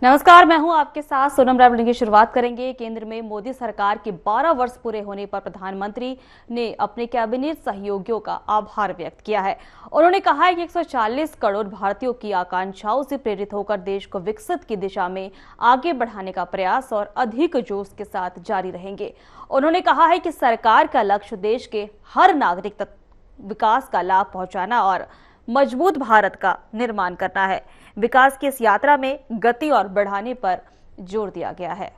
नमस्कार, मैं हूं आपके साथ सोनम रावल की शुरुआत करेंगे। केंद्र में मोदी सरकार के 12 वर्ष पूरे होने पर प्रधानमंत्री ने अपने कैबिनेट सहयोगियों का आभार व्यक्त किया है। उन्होंने कहा है कि 140 करोड़ भारतीयों की आकांक्षाओं से प्रेरित होकर देश को विकसित की दिशा में आगे बढ़ाने का प्रयास और अधिक जोश के साथ जारी रहेंगे। उन्होंने कहा है कि सरकार का लक्ष्य देश के हर नागरिक तक विकास का लाभ पहुंचाना और मजबूत भारत का निर्माण करना है। विकास की इस यात्रा में गति और बढ़ाने पर जोर दिया गया है।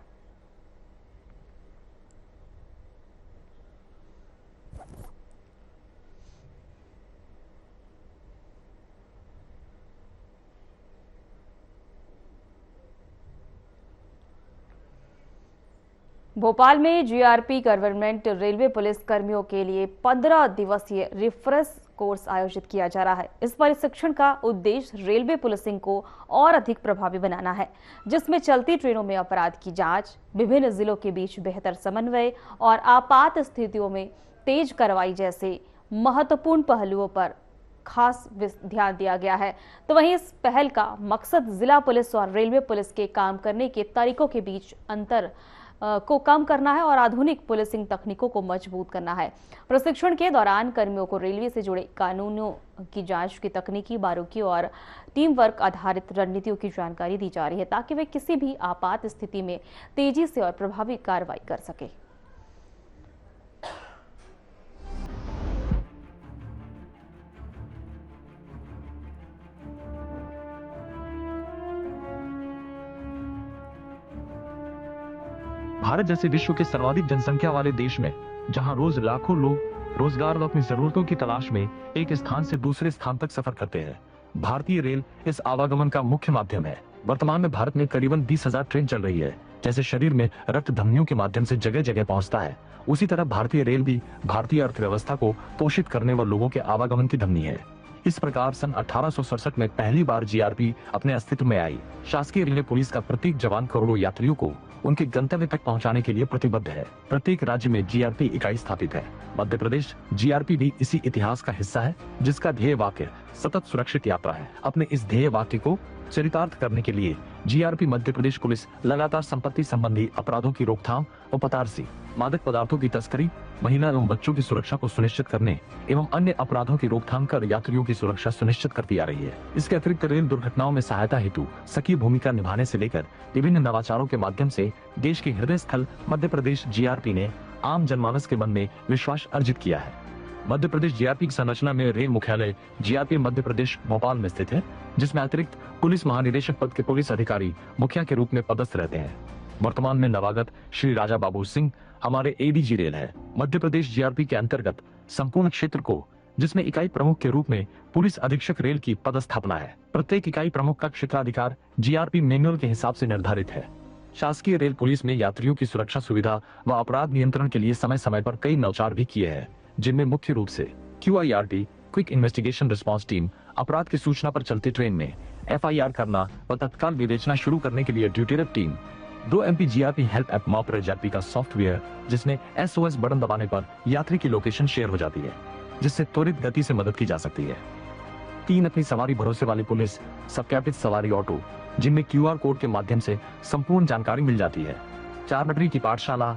भोपाल में जीआरपी गवर्नमेंट रेलवे पुलिस कर्मियों के लिए 15 दिवसीय रिफ्रेश कोर्स आयोजित किया जा रहा है। इस प्रशिक्षण का उद्देश्य रेलवे पुलिसिंग को और अधिक प्रभावी बनाना है, जिसमें चलती ट्रेनों में अपराध की जांच, विभिन्न जिलों के बीच बेहतर समन्वय और आपात स्थितियों में तेज कार्रवाई जैसे महत्वपूर्ण पहलुओं पर खास ध्यान दिया गया है। तो वहीं इस पहल का मकसद जिला पुलिस और रेलवे पुलिस के काम करने के तरीकों के बीच अंतर को कम करना है और आधुनिक पुलिसिंग तकनीकों को मजबूत करना है। प्रशिक्षण के दौरान कर्मियों को रेलवे से जुड़े कानूनों की जांच की तकनीकी बारीकियों और टीम वर्क आधारित रणनीतियों की जानकारी दी जा रही है, ताकि वे किसी भी आपात स्थिति में तेजी से और प्रभावी कार्रवाई कर सके। भारत जैसे विश्व के सर्वाधिक जनसंख्या वाले देश में, जहां रोज लाखों लोग रोजगार और अपनी जरूरतों की तलाश में एक स्थान से दूसरे स्थान तक सफर करते हैं, भारतीय रेल इस आवागमन का मुख्य माध्यम है। वर्तमान में भारत में करीबन 20,000 ट्रेन चल रही है। जैसे शरीर में रक्त धमनियों के माध्यम से जगह जगह पहुंचता है, उसी तरह भारतीय रेल भी भारतीय अर्थव्यवस्था को पोषित करने व लोगों के आवागमन की धमनी है। इस प्रकार सन 1867 में पहली बार जीआरपी अपने अस्तित्व में आई। शासकीय रेलवे पुलिस का प्रत्येक जवान करोड़ों यात्रियों को उनके गंतव्य तक पहुंचाने के लिए प्रतिबद्ध है। प्रत्येक राज्य में जीआरपी इकाई स्थापित है। मध्य प्रदेश जीआरपी भी इसी इतिहास का हिस्सा है, जिसका ध्येय वाक्य सतत सुरक्षित यात्रा है। अपने इस ध्येय वाक्य को चरितार्थ करने के लिए जीआरपी मध्य प्रदेश पुलिस लगातार संपत्ति संबंधी अपराधों की रोकथाम और पतारसी, मादक पदार्थों की तस्करी, महिला एवं बच्चों की सुरक्षा को सुनिश्चित करने एवं अन्य अपराधों की रोकथाम कर यात्रियों की सुरक्षा सुनिश्चित करती आ रही है। इसके अतिरिक्त रेल दुर्घटनाओं में सहायता हेतु सक्रिय भूमिका निभाने से लेकर विभिन्न नवाचारों के माध्यम से देश के हृदय स्थल मध्य प्रदेश जीआरपी ने आम जनमानस के मन में विश्वास अर्जित किया है। मध्य प्रदेश जीआरपी की संरचना में रेल मुख्यालय जीआरपी मध्य प्रदेश भोपाल में स्थित है, जिसमें अतिरिक्त पुलिस महानिदेशक पद के पुलिस अधिकारी मुखिया के रूप में पदस्थ रहते हैं। वर्तमान में नवागत श्री राजा बाबू सिंह हमारे एडीजी रेल है। मध्य प्रदेश जीआरपी के अंतर्गत संपूर्ण क्षेत्र को, जिसमें इकाई प्रमुख के रूप में पुलिस अधीक्षक रेल की पदस्थापना है। प्रत्येक इकाई प्रमुख का क्षेत्राधिकार जीआरपी मैनुअल के हिसाब से निर्धारित है। शासकीय रेल पुलिस में यात्रियों की सुरक्षा सुविधा व अपराध नियंत्रण के लिए समय समय पर कई नवाचार भी किए हैं, जिनमें मुख्य रूप से QIRT quick investigation response team अपराध की सूचना पर चलती ट्रेन में FIR करना व तत्काल विवेचना शुरू करने के लिए ड्यूटीरत team, 2 MP GRP help app मापर जीआरपी का सॉफ्टवेयर, जिसमें SOS बटन दबाने पर यात्री की लोकेशन शेयर हो जाती है, जिससे त्वरित गति से मदद की जा सकती है। 3 अपनी सवारी भरोसे वाली पुलिस सबकैबिन सवारी ऑटो, जिनमें QR कोड के माध्यम से संपूर्ण जानकारी मिल जाती है। 4 पटरी की पाठशाला,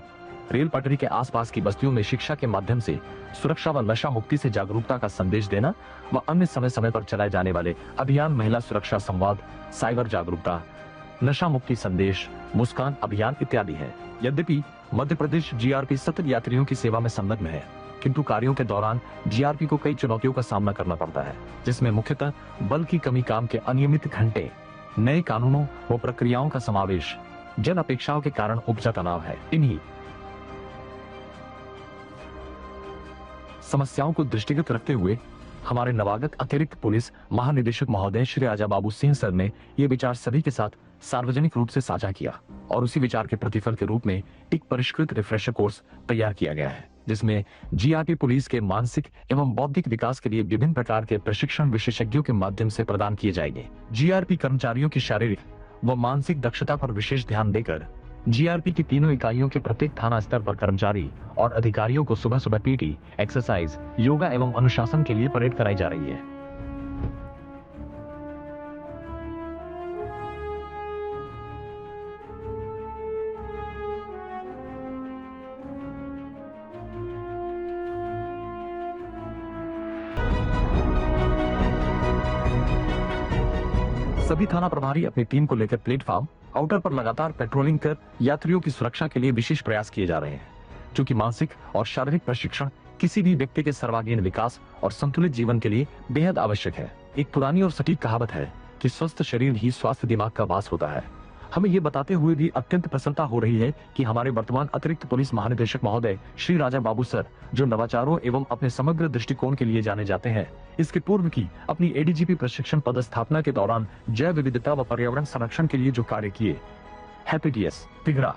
रेल पटरी के आसपास की बस्तियों में शिक्षा के माध्यम से सुरक्षा व नशा मुक्ति से जागरूकता का संदेश देना व अन्य समय समय पर चलाए जाने वाले अभियान, महिला सुरक्षा संवाद, साइबर जागरूकता, नशा मुक्ति संदेश, मुस्कान अभियान इत्यादि है। यद्यपि मध्य प्रदेश जीआरपी सतत यात्रियों की सेवा में संलग्न है, किंतु कार्यों के दौरान जीआरपी को कई चुनौतियों का सामना करना पड़ता है, जिसमें मुख्यतः बल की कमी, काम के अनियमित घंटे, नए कानूनों व प्रक्रियाओं का समावेश, जन अपेक्षाओं के कारण उपजा तनाव है। इन्हीं समस्याओं को दृष्टिगत रखते हुए हमारे नवागत अतिरिक्त पुलिस महानिदेशक महोदय श्री राजा बाबू सिंह सर ने ये विचार सभी के साथ सार्वजनिक रूप से साझा किया और उसी विचार के प्रतिफल के रूप में एक परिष्कृत रिफ्रेशर कोर्स तैयार किया गया है, जिसमें जीआरपी पुलिस के मानसिक एवं बौद्धिक विकास के लिए विभिन्न प्रकार के प्रशिक्षण विशेषज्ञों के माध्यम से प्रदान किए जाएंगे। जीआरपी कर्मचारियों की शारीरिक व मानसिक दक्षता पर विशेष ध्यान देकर जीआरपी की तीनों इकाइयों के प्रत्येक थाना स्तर पर कर्मचारी और अधिकारियों को सुबह सुबह पीटी, एक्सरसाइज, योगा एवं अनुशासन के लिए परेड कराई जा रही है। सभी थाना प्रभारी अपनी टीम को लेकर प्लेटफॉर्म आउटर पर लगातार पेट्रोलिंग कर यात्रियों की सुरक्षा के लिए विशेष प्रयास किए जा रहे हैं, क्योंकि मानसिक और शारीरिक प्रशिक्षण किसी भी व्यक्ति के सर्वांगीण विकास और संतुलित जीवन के लिए बेहद आवश्यक है। एक पुरानी और सटीक कहावत है कि स्वस्थ शरीर ही स्वस्थ दिमाग का वास होता है। हमें ये बताते हुए भी अत्यंत प्रसन्नता हो रही है कि हमारे वर्तमान अतिरिक्त पुलिस महानिदेशक महोदय श्री राजा बाबू सर, जो नवाचारों एवं अपने समग्र दृष्टिकोण के लिए जाने जाते हैं, इसके पूर्व की अपनी एडीजीपी प्रशिक्षण पदस्थापना के दौरान जैव विविधता व पर्यावरण संरक्षण के लिए जो कार्य किए। हैप्पीटीएस तिघरा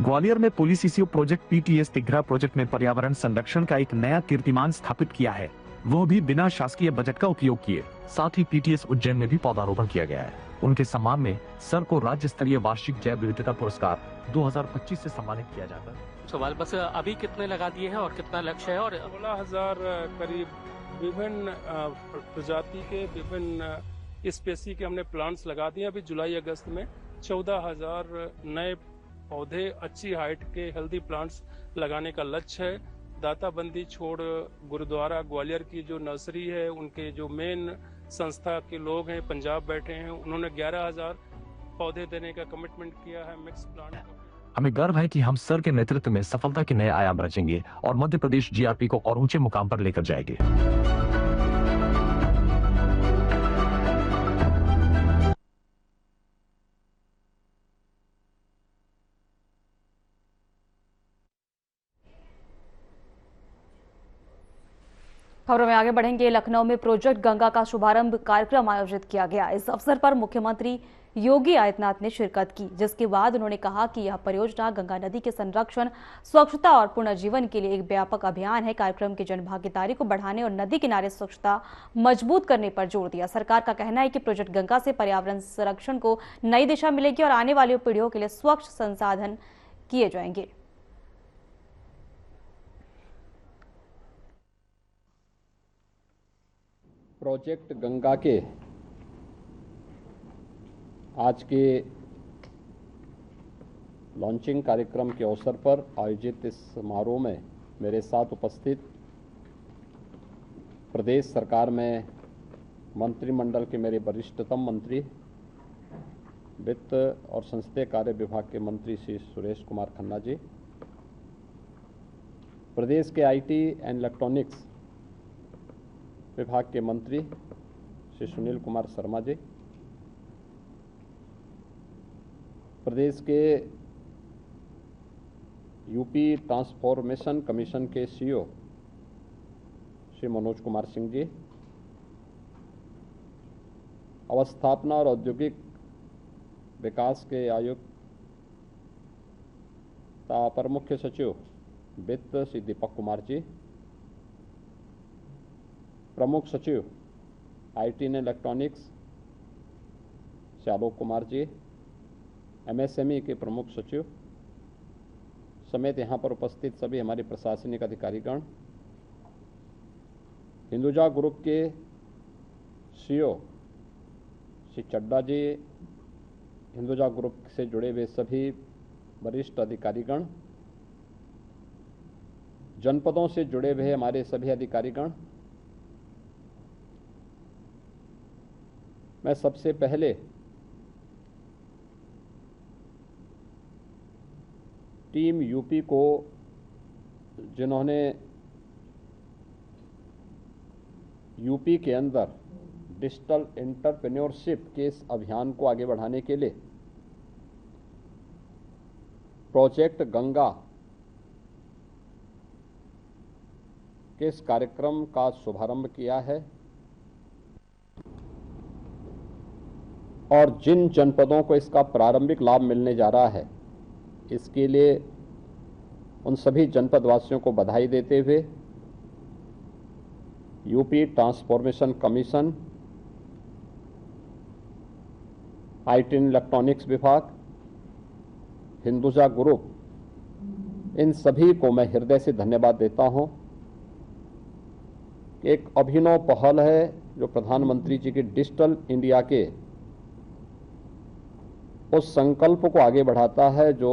ग्वालियर में police eco project PTS Tighra project में पर्यावरण संरक्षण का एक नया कीर्तिमान स्थापित किया है, वो भी बिना शासकीय बजट का उपयोग किए। साथ ही पीटीएस उज्जैन में भी पौधारोपण किया गया है। उनके सम्मान में सर को राज्य स्तरीय वार्षिक जैव विविधता पुरस्कार 2025 से सम्मानित किया जाता है। सवाल बस अभी कितने लगा दिए हैं और कितना लक्ष्य है? और 16,000 करीब विभिन्न प्रजाति के विभिन्न स्पेसी के हमने प्लांट्स लगा दिए। अभी जुलाई अगस्त में 14,000 नए पौधे अच्छी हाइट के हेल्दी प्लांट्स लगाने का लक्ष्य है। दाताबंदी छोड़ गुरुद्वारा ग्वालियर की जो नर्सरी है, उनके जो मेन संस्था के लोग हैं पंजाब बैठे हैं, उन्होंने 11,000 पौधे देने का कमिटमेंट किया है मिक्स प्लांट का। हमें गर्व है कि हम सर के नेतृत्व में सफलता के नए आयाम रचेंगे और मध्य प्रदेश जीआरपी को और ऊंचे मुकाम पर लेकर जाएंगे। खबरों में आगे बढ़ेंगे। लखनऊ में प्रोजेक्ट गंगा का शुभारंभ कार्यक्रम आयोजित किया गया। इस अवसर पर मुख्यमंत्री योगी आदित्यनाथ ने शिरकत की, जिसके बाद उन्होंने कहा कि यह परियोजना गंगा नदी के संरक्षण, स्वच्छता और पुनर्जीवन के लिए एक व्यापक अभियान है। कार्यक्रम की जनभागीदारी को बढ़ाने और नदी किनारे स्वच्छता मजबूत करने पर जोर दिया। सरकार का कहना है कि प्रोजेक्ट गंगा से पर्यावरण संरक्षण को नई दिशा मिलेगी और आने वाली पीढ़ियों के लिए स्वच्छ संसाधन किए जाएंगे। प्रोजेक्ट गंगा के आज के लॉन्चिंग कार्यक्रम के अवसर पर आयोजित इस समारोह में मेरे साथ उपस्थित प्रदेश सरकार में मंत्रिमंडल के मेरे वरिष्ठतम मंत्री, वित्त और संसदीय कार्य विभाग के मंत्री श्री सुरेश कुमार खन्ना जी, प्रदेश के आईटी एंड इलेक्ट्रॉनिक्स विभाग के मंत्री श्री सुनील कुमार शर्मा जी, प्रदेश के यूपी ट्रांसफॉर्मेशन कमीशन के सीईओ श्री मनोज कुमार सिंह जी, अवस्थापना और औद्योगिक विकास के आयुक्त अपर मुख्य सचिव वित्त श्री दीपक कुमार जी, प्रमुख सचिव IT and electronics Shri Alok Kumar ji, MSME के प्रमुख सचिव समेत यहाँ पर उपस्थित सभी हमारे प्रशासनिक अधिकारीगण, हिंदुजा ग्रुप के सीईओ श्री चड्डा जी, हिंदुजा ग्रुप से जुड़े हुए सभी वरिष्ठ अधिकारीगण, जनपदों से जुड़े हुए हमारे सभी अधिकारीगण, मैं सबसे पहले टीम यूपी को, जिन्होंने यूपी के अंदर डिजिटल एंटरप्रेन्योरशिप के इस अभियान को आगे बढ़ाने के लिए प्रोजेक्ट गंगा के इस कार्यक्रम का शुभारंभ किया है और जिन जनपदों को इसका प्रारंभिक लाभ मिलने जा रहा है, इसके लिए उन सभी जनपद वासियों को बधाई देते हुए UP transformation commission, IT and electronics विभाग, हिंदुजा ग्रुप, इन सभी को मैं हृदय से धन्यवाद देता हूं। एक अभिनव पहल है जो प्रधानमंत्री जी की डिजिटल इंडिया के उस संकल्प को आगे बढ़ाता है जो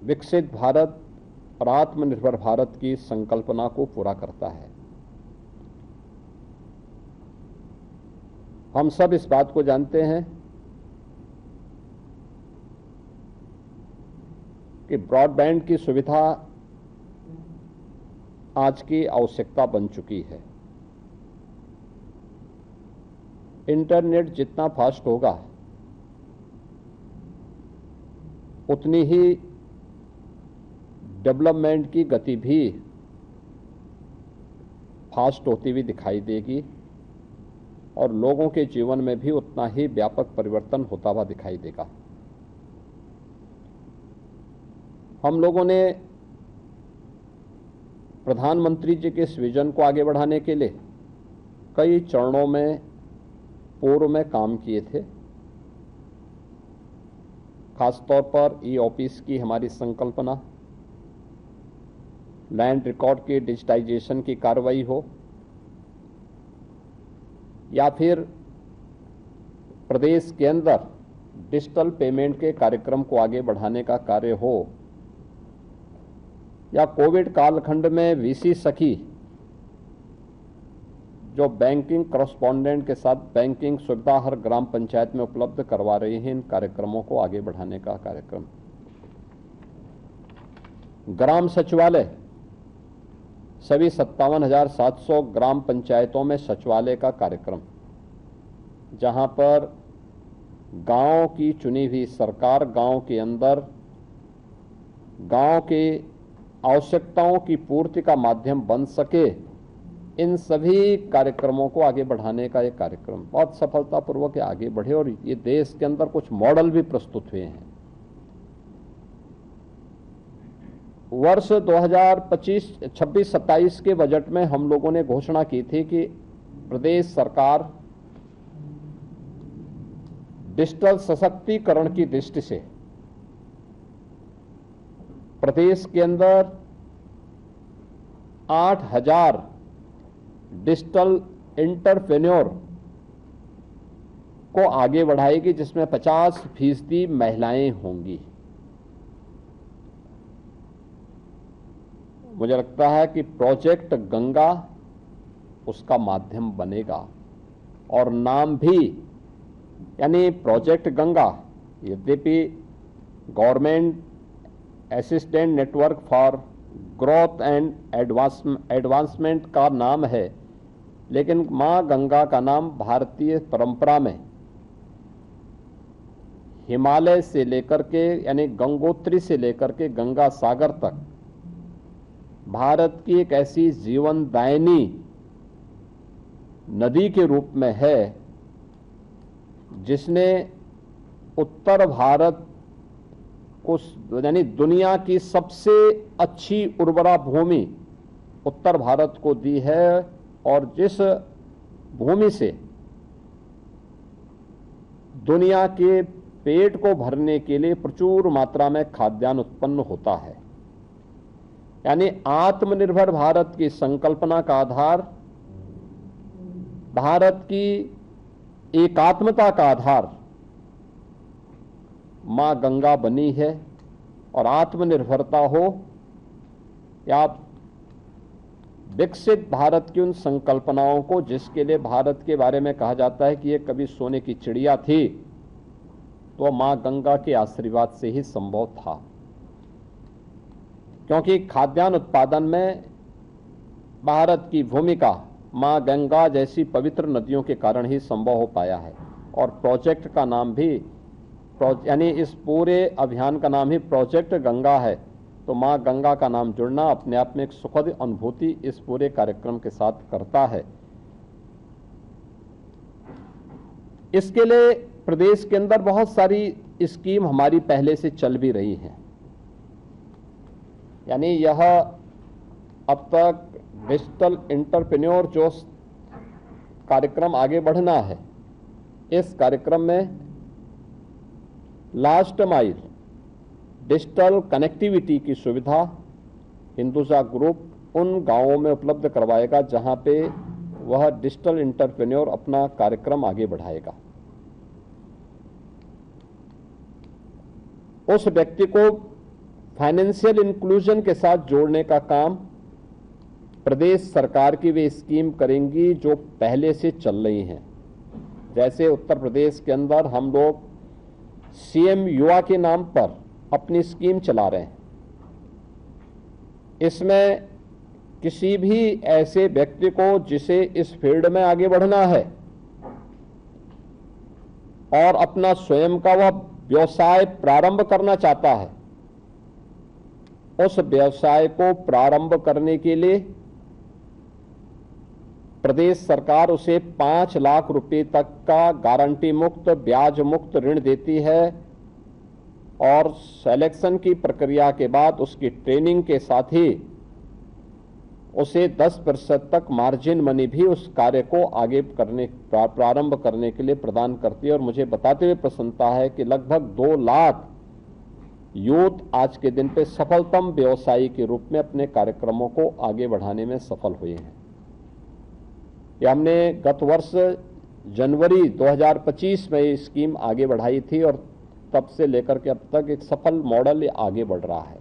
विकसित भारत और आत्मनिर्भर भारत की संकल्पना को पूरा करता है। हम सब इस बात को जानते हैं कि ब्रॉडबैंड की सुविधा आज की आवश्यकता बन चुकी है। इंटरनेट जितना फास्ट होगा उतनी ही डेवलपमेंट की गति भी फास्ट होती हुई दिखाई देगी और लोगों के जीवन में भी उतना ही व्यापक परिवर्तन होता हुआ दिखाई देगा। हम लोगों ने प्रधानमंत्री जी के इस विजन को आगे बढ़ाने के लिए कई चरणों में पूर्व में काम किए थे। खासतौर पर ई ऑफिस की हमारी संकल्पना, लैंड रिकॉर्ड की डिजिटाइजेशन की कार्रवाई हो या फिर प्रदेश के अंदर डिजिटल पेमेंट के कार्यक्रम को आगे बढ़ाने का कार्य हो या कोविड कालखंड में वीसी सखी जो बैंकिंग करस्पॉन्डेंट के साथ बैंकिंग सुविधा हर ग्राम पंचायत में उपलब्ध करवा रही हैं, इन कार्यक्रमों को आगे बढ़ाने का कार्यक्रम। ग्राम सचिवालय, सभी 57,700 ग्राम पंचायतों में सचिवालय का कार्यक्रम, जहां पर गांव की चुनी हुई सरकार गांव के अंदर गांव के आवश्यकताओं की पूर्ति का माध्यम बन सके, इन सभी कार्यक्रमों को आगे बढ़ाने का एक कार्यक्रम बहुत सफलतापूर्वक आगे बढ़े और ये देश के अंदर कुछ मॉडल भी प्रस्तुत हुए हैं। वर्ष 2025-26-27 के बजट में हम लोगों ने घोषणा की थी कि प्रदेश सरकार डिजिटल सशक्तिकरण की दृष्टि से प्रदेश के अंदर 8,000 डिजिटल एंटरप्रेन्योर को आगे बढ़ाएगी, जिसमें 50% महिलाएं होंगी। मुझे लगता है कि प्रोजेक्ट गंगा उसका माध्यम बनेगा और नाम भी यानी प्रोजेक्ट गंगा, यद्यपि government assistant network for growth and advancement का नाम है, लेकिन मां गंगा का नाम भारतीय परंपरा में हिमालय से लेकर के यानी गंगोत्री से लेकर के गंगा सागर तक भारत की एक ऐसी जीवनदायिनी नदी के रूप में है जिसने उत्तर भारत को यानी दुनिया की सबसे अच्छी उर्वरा भूमि उत्तर भारत को दी है और जिस भूमि से दुनिया के पेट को भरने के लिए प्रचुर मात्रा में खाद्यान्न उत्पन्न होता है। यानी आत्मनिर्भर भारत की संकल्पना का आधार, भारत की एकात्मता का आधार मां गंगा बनी है और आत्मनिर्भरता हो या विकसित भारत की उन संकल्पनाओं को जिसके लिए भारत के बारे में कहा जाता है कि ये कभी सोने की चिड़िया थी, तो मां गंगा के आशीर्वाद से ही संभव था। क्योंकि खाद्यान्न उत्पादन में भारत की भूमिका मां गंगा जैसी पवित्र नदियों के कारण ही संभव हो पाया है। और प्रोजेक्ट का नाम भी यानी इस पूरे अभियान का नाम ही प्रोजेक्ट गंगा है, तो मां गंगा का नाम जुड़ना अपने आप में एक सुखद अनुभूति इस पूरे कार्यक्रम के साथ करता है। इसके लिए प्रदेश के अंदर बहुत सारी स्कीम हमारी पहले से चल भी रही हैं। यानी यह अब तक डिजिटल एंटरप्रेन्योर जो कार्यक्रम आगे बढ़ना है, इस कार्यक्रम में लास्ट माइल डिजिटल कनेक्टिविटी की सुविधा हिंदुजा ग्रुप उन गांवों में उपलब्ध करवाएगा जहां पे वह डिजिटल एंटरप्रेन्योर अपना कार्यक्रम आगे बढ़ाएगा। उस व्यक्ति को फाइनेंशियल इंक्लूजन के साथ जोड़ने का काम प्रदेश सरकार की वे स्कीम करेंगी जो पहले से चल रही हैं। जैसे उत्तर प्रदेश के अंदर हम लोग सीएम युवा के नाम पर अपनी स्कीम चला रहे हैं। इसमें किसी भी ऐसे व्यक्ति को जिसे इस फील्ड में आगे बढ़ना है और अपना स्वयं का वह व्यवसाय प्रारंभ करना चाहता है, उस व्यवसाय को प्रारंभ करने के लिए प्रदेश सरकार उसे 5 लाख रुपए तक का गारंटी मुक्त, ब्याज मुक्त ऋण देती है और सिलेक्शन की प्रक्रिया के बाद उसकी ट्रेनिंग के साथ ही उसे 10% तक मार्जिन मनी भी उस कार्य को आगे प्रारंभ करने के लिए प्रदान करती है। और मुझे बताते हुए प्रसन्नता है कि लगभग 2 लाख यूथ आज के दिन पे सफलतम व्यवसायी के रूप में अपने कार्यक्रमों को आगे बढ़ाने में सफल हुए हैं। ये हमने गत वर्ष जनवरी 2025 में ये स्कीम आगे बढ़ाई थी और तब से लेकर के अब तक एक सफल मॉडल आगे बढ़ रहा है।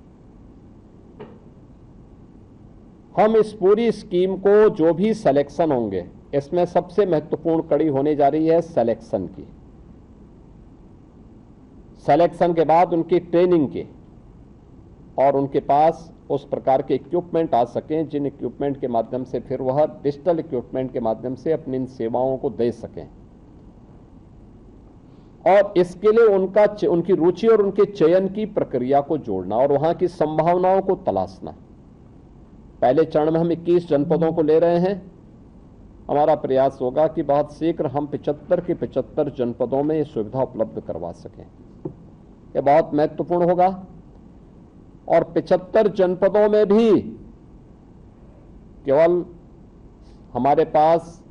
हम इस पूरी स्कीम को जो भी सिलेक्शन होंगे, इसमें सबसे महत्वपूर्ण कड़ी होने जा रही है सिलेक्शन की। सिलेक्शन के बाद उनकी ट्रेनिंग की और उनके पास उस प्रकार के इक्विपमेंट आ सकें जिन इक्विपमेंट के माध्यम से फिर वह डिजिटल इक्विपमेंट के माध्यम से अपनी इन सेवाओं को दे सकें। और इसके लिए उनकी रुचि और उनके चयन की प्रक्रिया को जोड़ना और वहां की संभावनाओं को तलाशना। पहले चरण में हम 21 जनपदों को ले रहे हैं। हमारा प्रयास होगा कि बहुत शीघ्र हम 75 के 75 जनपदों में ये सुविधा उपलब्ध करवा सकें। यह बहुत महत्वपूर्ण होगा। और 75 जनपदों में भी केवल हमारे पास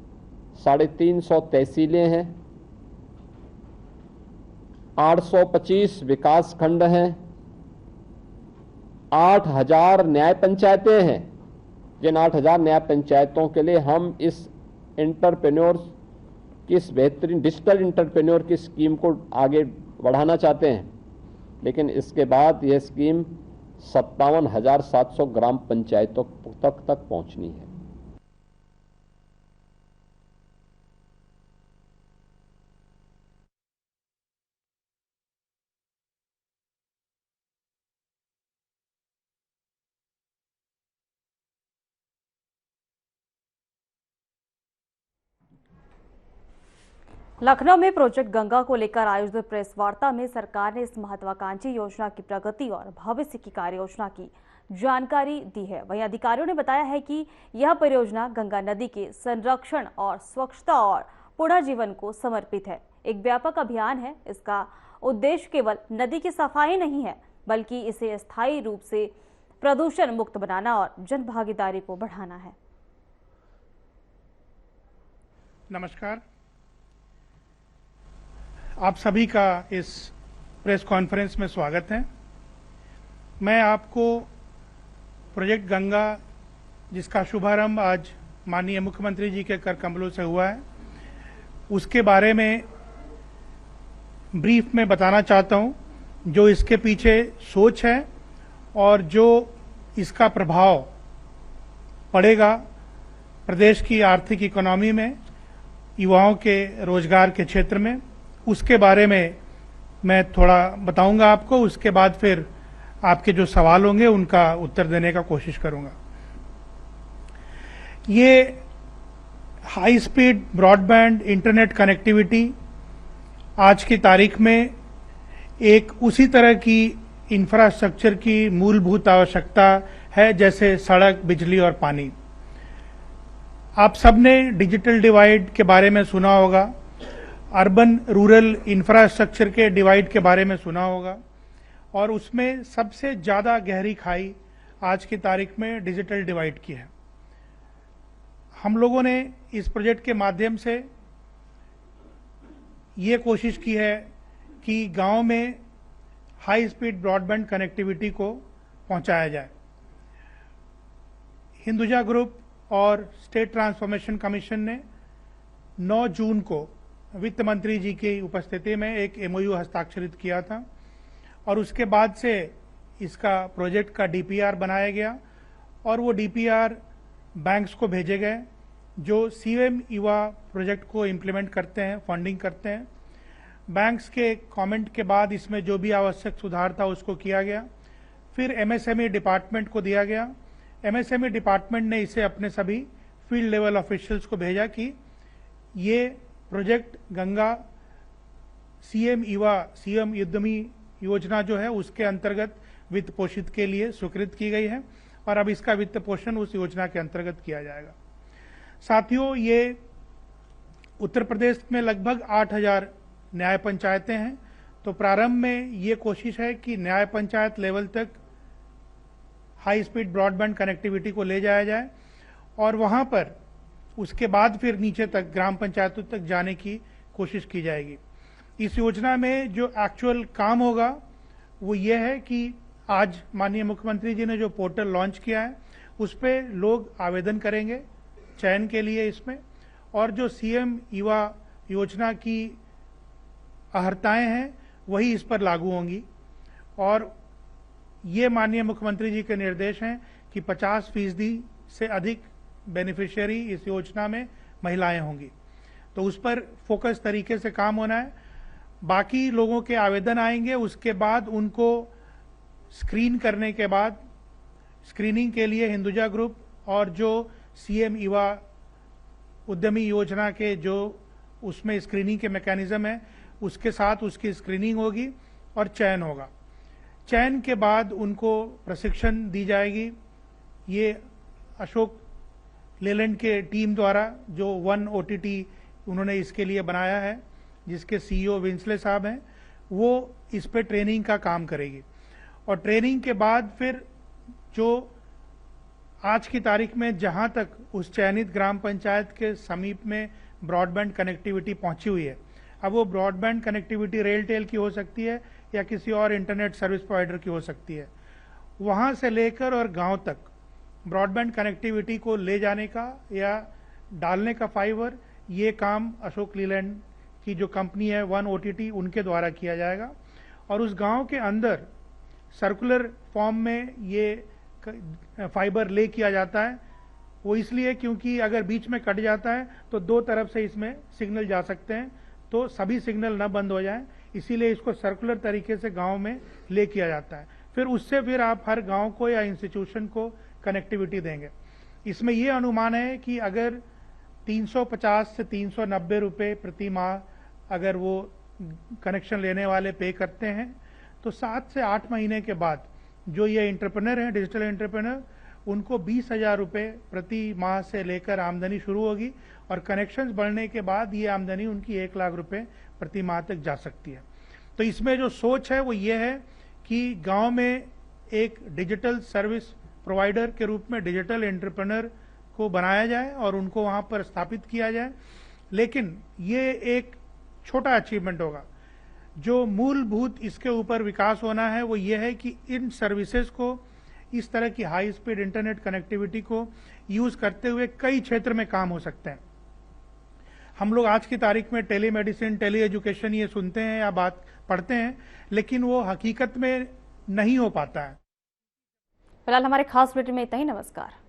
350 तहसीलें हैं, 825 विकास खंड हैं, 8000 न्याय पंचायतें हैं। जिन 8000 न्याय पंचायतों के लिए हम इस एंटरप्रेन्योर्स की इस बेहतरीन डिजिटल एंटरप्रेन्योर की स्कीम को आगे बढ़ाना चाहते हैं। लेकिन इसके बाद यह स्कीम 57,700 ग्राम पंचायतों तक पहुंचनी है। लखनऊ में प्रोजेक्ट गंगा को लेकर आयोजित प्रेस वार्ता में सरकार ने इस महत्वाकांक्षी योजना की प्रगति और भविष्य की कार्य योजना की जानकारी दी है। वहीं अधिकारियों ने बताया है कि यह परियोजना गंगा नदी के संरक्षण और स्वच्छता और पुनर्जीवन को समर्पित है। एक व्यापक अभियान है। इसका उद्देश्य केवल नदी की सफाई नहीं है, बल्कि इसे स्थायी रूप से प्रदूषण मुक्त बनाना और जन भागीदारी को बढ़ाना है। नमस्कार, आप सभी का इस प्रेस कॉन्फ्रेंस में स्वागत है। मैं आपको प्रोजेक्ट गंगा, जिसका शुभारंभ आज माननीय मुख्यमंत्री जी के कर कमलों से हुआ है, उसके बारे में ब्रीफ में बताना चाहता हूं, जो इसके पीछे सोच है और जो इसका प्रभाव पड़ेगा प्रदेश की आर्थिक इकोनॉमी में, युवाओं के रोजगार के क्षेत्र में, उसके बारे में मैं थोड़ा बताऊंगा आपको। उसके बाद फिर आपके जो सवाल होंगे उनका उत्तर देने का कोशिश करूंगा। ये high speed broadband internet connectivity आज की तारीख में एक उसी तरह की इंफ्रास्ट्रक्चर की मूलभूत आवश्यकता है जैसे सड़क, बिजली और पानी। आप सबने डिजिटल डिवाइड के बारे में सुना होगा, अर्बन रूरल इंफ्रास्ट्रक्चर के डिवाइड के बारे में सुना होगा, और उसमें सबसे ज्यादा गहरी खाई आज की तारीख में डिजिटल डिवाइड की है। हम लोगों ने इस प्रोजेक्ट के माध्यम से ये कोशिश की है कि गांव में हाई स्पीड ब्रॉडबैंड कनेक्टिविटी को पहुंचाया जाए। हिंदुजा ग्रुप और स्टेट ट्रांसफॉर्मेशन कमीशन ने 9 जून को वित्त मंत्री जी की उपस्थिति में एक एमओयू हस्ताक्षरित किया था और उसके बाद से इसका प्रोजेक्ट का डीपीआर बनाया गया और वो डीपीआर बैंक्स को भेजे गए, जो सीएम युवा प्रोजेक्ट को इम्प्लीमेंट करते हैं, फंडिंग करते हैं। बैंक्स के कमेंट के बाद इसमें जो भी आवश्यक सुधार था उसको किया गया। फिर एमएसएमई डिपार्टमेंट को दिया गया। एमएसएमई डिपार्टमेंट ने इसे अपने सभी फील्ड लेवल ऑफिशियल्स को भेजा कि ये प्रोजेक्ट गंगा सीएम उद्यमी योजना जो है उसके अंतर्गत वित्त पोषित के लिए स्वीकृत की गई है और अब इसका वित्त पोषण उस योजना के अंतर्गत किया जाएगा। साथियों, ये उत्तर प्रदेश में लगभग 8000 न्याय पंचायतें हैं। तो प्रारंभ में ये कोशिश है कि न्याय पंचायत लेवल तक हाई स्पीड ब्रॉडबैंड कनेक्टिविटी को ले जाया जाए और वहां पर उसके बाद फिर नीचे तक ग्राम पंचायतों तक जाने की कोशिश की जाएगी। इस योजना में जो एक्चुअल काम होगा वो ये है कि आज माननीय मुख्यमंत्री जी ने जो पोर्टल लॉन्च किया है उस पे लोग आवेदन करेंगे चयन के लिए इसमें, और जो सीएम युवा योजना की अहर्ताएं हैं वही इस पर लागू होंगी। और ये माननीय मुख्यमंत्री जी के निर्देश हैं कि 50% से अधिक बेनिफिशियरी इस योजना में महिलाएं होंगी। तो उस पर फोकस तरीके से काम होना है। बाकी लोगों के आवेदन आएंगे, उसके बाद उनको स्क्रीन करने के बाद स्क्रीनिंग के लिए हिंदुजा ग्रुप और जो सीएम युवा उद्यमी योजना के जो उसमें स्क्रीनिंग के मैकेनिज्म है उसके साथ उसकी स्क्रीनिंग होगी और चयन होगा। चयन के बाद उनको प्रशिक्षण दी जाएगी। ये अशोक लेलैंड के टीम द्वारा जो वन ओटीटी उन्होंने इसके लिए बनाया है, जिसके सीईओ विंसले साहब हैं, वो इस पे ट्रेनिंग का काम करेगी। और ट्रेनिंग के बाद फिर जो आज की तारीख में जहां तक उस चयनित ग्राम पंचायत के समीप में ब्रॉडबैंड कनेक्टिविटी पहुंची हुई है, अब वो ब्रॉडबैंड कनेक्टिविटी रेलटेल की हो सकती है या किसी और इंटरनेट सर्विस प्रोवाइडर की हो सकती है, वहां से लेकर और गांव तक ब्रॉडबैंड कनेक्टिविटी को ले जाने का या डालने का फाइबर, ये काम अशोक लीलैंड की जो कंपनी है वन ओटीटी उनके द्वारा किया जाएगा। और उस गांव के अंदर सर्कुलर फॉर्म में ये फाइबर ले किया जाता है। वो इसलिए क्योंकि अगर बीच में कट जाता है तो दो तरफ से इसमें सिग्नल जा सकते हैं, तो सभी सिग्नल न बंद हो जाएं, इसीलिए इसको सर्कुलर तरीके से गांव में ले किया जाता है। फिर उससे फिर आप हर गांव को या इंस्टीट्यूशन को कनेक्टिविटी देंगे। इसमें यह अनुमान है कि अगर 350 से 390 रुपए प्रति माह अगर वो कनेक्शन लेने वाले पे करते हैं तो 7 से 8 महीने के बाद जो ये एंटरप्रेन्योर हैं, डिजिटल एंटरप्रेन्योर, उनको 20,000 रुपए प्रति माह से लेकर आमदनी शुरू होगी और कनेक्शंस बढ़ने के बाद ये आमदनी उनकी 1 लाख रुपए प्रति माह तक जा सकती है। तो इसमें जो सोच है वो ये है कि गांव में एक डिजिटल सर्विस प्रोवाइडर के रूप में डिजिटल एंटरप्रेन्योर को बनाया जाए और उनको वहां पर स्थापित किया जाए। लेकिन ये एक छोटा अचीवमेंट होगा। जो मूलभूत इसके ऊपर विकास होना है वो ये है कि इन सर्विसेज को, इस तरह की हाई स्पीड इंटरनेट कनेक्टिविटी को यूज करते हुए कई क्षेत्र में काम हो सकते हैं। हम लोग आज की तारीख में टेलीमेडिसिन, टेली एजुकेशन ये सुनते हैं या बात पढ़ते हैं, लेकिन वो हकीकत में नहीं हो पाता है। फिलहाल हमारे खास बुलेटिन में इतना ही। नमस्कार।